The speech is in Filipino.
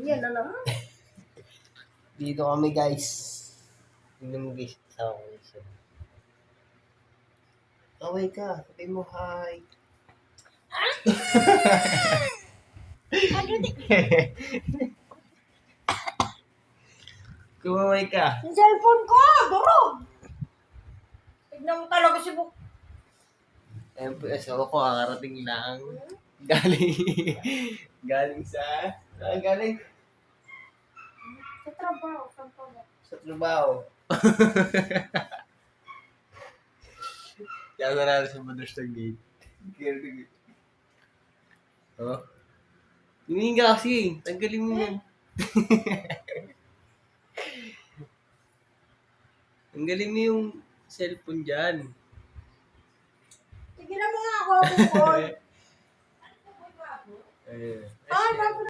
Yan na naman. Dito kami guys. Tingnan mo guys. Okay. Kaway ka. Sabi mo hi. Kumaway ka. Yung cellphone ko, durog! Tignan mo talaga si Buk. Ayun po, asawa ko, kakarating lang. Galing. Galing sa... Saan galing? Sa trabaho, Sa trabaho. Kaya na sa madas ng gate. Oh. Hingin ka kasi. Tanggalin mo yan. Tanggalin mo yung cellphone dyan. Tigilan mo nga ako, Bukol. Ayun. Ah,